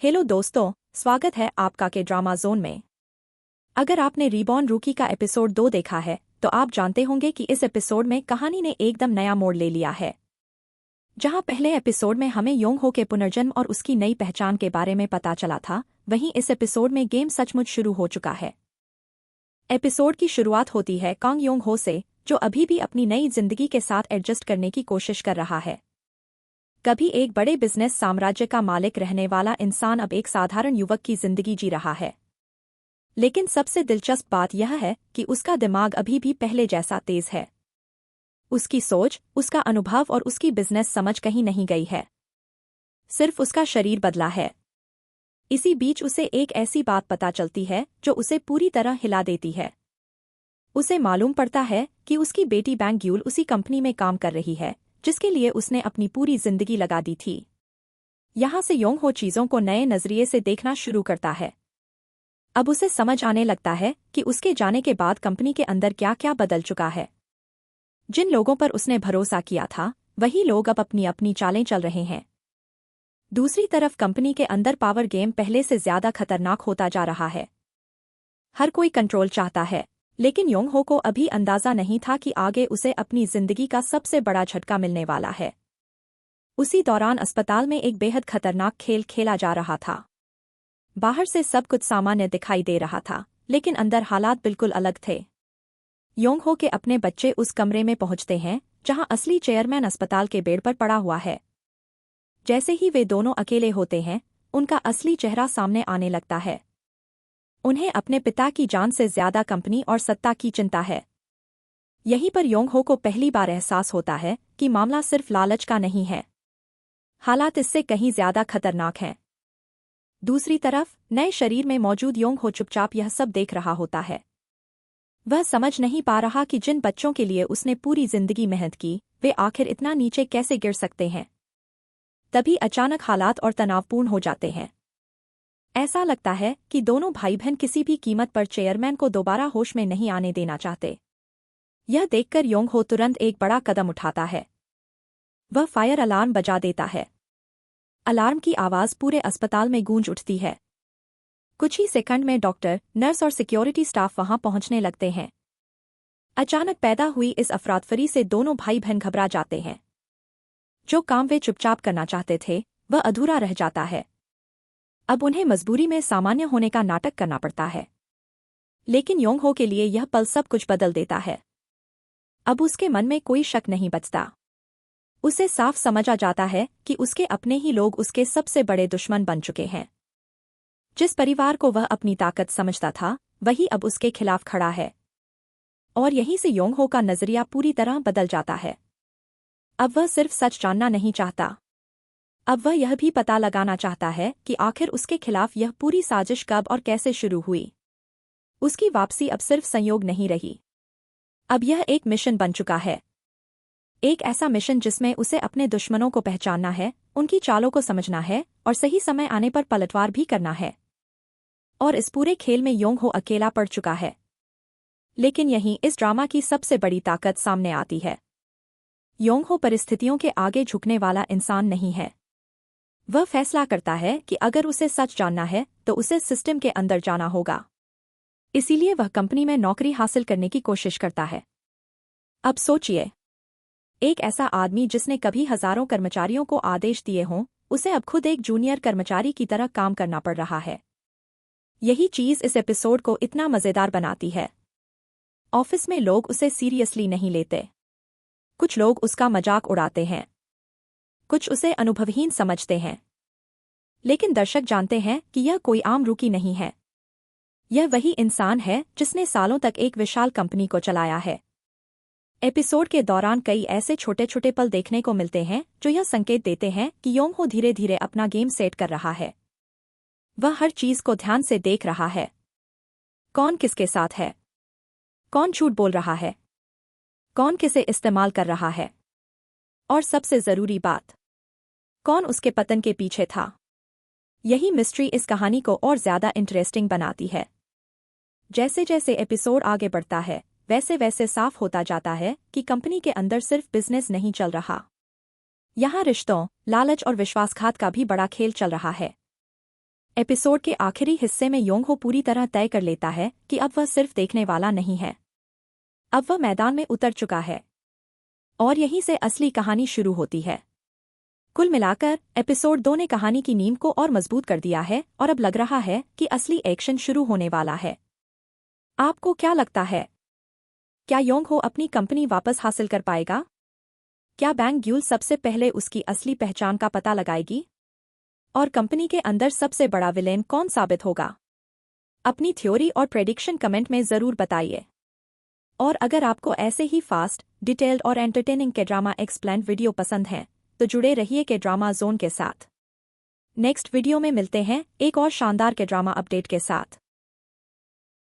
Hello दोस्तों, स्वागत है आपका के ड्रामा जोन में। अगर आपने रीबॉर्न रूकी का एपिसोड 2 देखा है तो आप जानते होंगे कि इस एपिसोड में कहानी ने एकदम नया मोड़ ले लिया है। जहां पहले एपिसोड में हमें योंग हो के पुनर्जन्म और उसकी नई पहचान के बारे में पता चला था, वहीं इस एपिसोड में गेम सचमुच शुरू हो चुका है। एपिसोड की शुरुआत होती है कांग योंग हो से, जो अभी भी अपनी नई जिंदगी के साथ एडजस्ट करने की कोशिश कर रहा है। कभी एक बड़े बिजनेस साम्राज्य का मालिक रहने वाला इंसान अब एक साधारण युवक की जिंदगी जी रहा है। लेकिन सबसे दिलचस्प बात यह है कि उसका दिमाग अभी भी पहले जैसा तेज है। उसकी सोच, उसका अनुभव और उसकी बिजनेस समझ कहीं नहीं गई है। सिर्फ उसका शरीर बदला है। इसी बीच उसे एक ऐसी बात पता चलती है जो उसे पूरी तरह हिला देती है। उसे मालूम पड़ता है कि उसकी बेटी बैंग ग्यूल उसी कंपनी में काम कर रही है जिसके लिए उसने अपनी पूरी जिंदगी लगा दी थी। यहां से योंग हो चीजों को नए नजरिए से देखना शुरू करता है। अब उसे समझ आने लगता है कि उसके जाने के बाद कंपनी के अंदर क्या क्या बदल चुका है। जिन लोगों पर उसने भरोसा किया था, वही लोग अब अपनी अपनी चालें चल रहे हैं। दूसरी तरफ कंपनी के अंदर पावर गेम पहले से ज्यादा खतरनाक होता जा रहा है। हर कोई कंट्रोल चाहता है, लेकिन योंग हो को अभी अंदाजा नहीं था कि आगे उसे अपनी जिंदगी का सबसे बड़ा झटका मिलने वाला है। उसी दौरान अस्पताल में एक बेहद खतरनाक खेल खेला जा रहा था। बाहर से सब कुछ सामान्य दिखाई दे रहा था, लेकिन अंदर हालात बिल्कुल अलग थे। योंग हो के अपने बच्चे उस कमरे में पहुंचते हैं जहां असली चेयरमैन अस्पताल के बेड पर पड़ा हुआ है। जैसे ही वे दोनों अकेले होते हैं, उनका असली चेहरा सामने आने लगता है। उन्हें अपने पिता की जान से ज्यादा कंपनी और सत्ता की चिंता है। यहीं पर योंग हो को पहली बार एहसास होता है कि मामला सिर्फ लालच का नहीं है। हालात इससे कहीं ज्यादा खतरनाक हैं। दूसरी तरफ नए शरीर में मौजूद योंग हो चुपचाप यह सब देख रहा होता है। वह समझ नहीं पा रहा कि जिन बच्चों के लिए उसने पूरी जिंदगी मेहनत की, वे आखिर इतना नीचे कैसे गिर सकते हैं। तभी अचानक हालात और तनावपूर्ण हो जाते हैं। ऐसा लगता है कि दोनों भाई बहन किसी भी कीमत पर चेयरमैन को दोबारा होश में नहीं आने देना चाहते। यह देखकर योंग हो तुरंत एक बड़ा कदम उठाता है। वह फायर अलार्म बजा देता है। अलार्म की आवाज पूरे अस्पताल में गूंज उठती है। कुछ ही सेकंड में डॉक्टर, नर्स और सिक्योरिटी स्टाफ वहां पहुंचने लगते हैं। अचानक पैदा हुई इस अफरातफरी से दोनों भाई बहन घबरा जाते हैं। जो काम वे चुपचाप करना चाहते थे, वह अधूरा रह जाता है। अब उन्हें मजबूरी में सामान्य होने का नाटक करना पड़ता है। लेकिन योंग हो के लिए यह पल सब कुछ बदल देता है। अब उसके मन में कोई शक नहीं बचता। उसे साफ समझ आ जाता है कि उसके अपने ही लोग उसके सबसे बड़े दुश्मन बन चुके हैं। जिस परिवार को वह अपनी ताकत समझता था, वही अब उसके खिलाफ खड़ा है। और यहीं से योंग हो का नजरिया पूरी तरह बदल जाता है। अब वह सिर्फ सच जानना नहीं चाहता। अब वह यह भी पता लगाना चाहता है कि आखिर उसके खिलाफ यह पूरी साजिश कब और कैसे शुरू हुई। उसकी वापसी अब सिर्फ संयोग नहीं रही। अब यह एक मिशन बन चुका है। एक ऐसा मिशन जिसमें उसे अपने दुश्मनों को पहचानना है, उनकी चालों को समझना है और सही समय आने पर पलटवार भी करना है। और इस पूरे खेल में योंग हो अकेला पड़ चुका है। लेकिन यहीं इस ड्रामा की सबसे बड़ी ताकत सामने आती है। योंग हो परिस्थितियों के आगे झुकने वाला इंसान नहीं है। वह फैसला करता है कि अगर उसे सच जानना है तो उसे सिस्टम के अंदर जाना होगा। इसीलिए वह कंपनी में नौकरी हासिल करने की कोशिश करता है। अब सोचिए, एक ऐसा आदमी जिसने कभी हजारों कर्मचारियों को आदेश दिए हों, उसे अब खुद एक जूनियर कर्मचारी की तरह काम करना पड़ रहा है। यही चीज इस एपिसोड को इतना मजेदार बनाती है। ऑफिस में लोग उसे सीरियसली नहीं लेते। कुछ लोग उसका मजाक उड़ाते हैं। कुछ उसे अनुभवहीन समझते हैं। लेकिन दर्शक जानते हैं कि यह कोई आम रूकी नहीं है। यह वही इंसान है जिसने सालों तक एक विशाल कंपनी को चलाया है। एपिसोड के दौरान कई ऐसे छोटे छोटे पल देखने को मिलते हैं जो यह संकेत देते हैं कि योंग हो धीरे धीरे अपना गेम सेट कर रहा है। वह हर चीज को ध्यान से देख रहा है। कौन किसके साथ है, कौन झूठ बोल रहा है, कौन किसे इस्तेमाल कर रहा है, और सबसे जरूरी बात, कौन उसके पतन के पीछे था। यही मिस्ट्री इस कहानी को और ज्यादा इंटरेस्टिंग बनाती है। जैसे जैसे एपिसोड आगे बढ़ता है, वैसे वैसे साफ होता जाता है कि कंपनी के अंदर सिर्फ बिजनेस नहीं चल रहा। यहाँ रिश्तों, लालच और विश्वासघात का भी बड़ा खेल चल रहा है। एपिसोड के आखिरी हिस्से में योंग हो पूरी तरह तय कर लेता है कि अब वह सिर्फ देखने वाला नहीं है, अब वह मैदान में उतर चुका है। और यहीं से असली कहानी शुरू होती है। कुल मिलाकर एपिसोड 2 ने कहानी की नींव को और मजबूत कर दिया है और अब लग रहा है कि असली एक्शन शुरू होने वाला है। आपको क्या लगता है? क्या योंग हो अपनी कंपनी वापस हासिल कर पाएगा? क्या बैंक ग्यूल सबसे पहले उसकी असली पहचान का पता लगाएगी? और कंपनी के अंदर सबसे बड़ा विलेन कौन साबित होगा? अपनी थ्योरी और प्रेडिक्शन कमेंट में जरूर बताइए। और अगर आपको ऐसे ही फास्ट, डिटेल्ड और एंटरटेनिंग के ड्रामा एक्सप्लेन्ड वीडियो पसंद हैं, तो जुड़े रहिए के ड्रामा जोन के साथ। नेक्स्ट वीडियो में मिलते हैं एक और शानदार के ड्रामा अपडेट के साथ।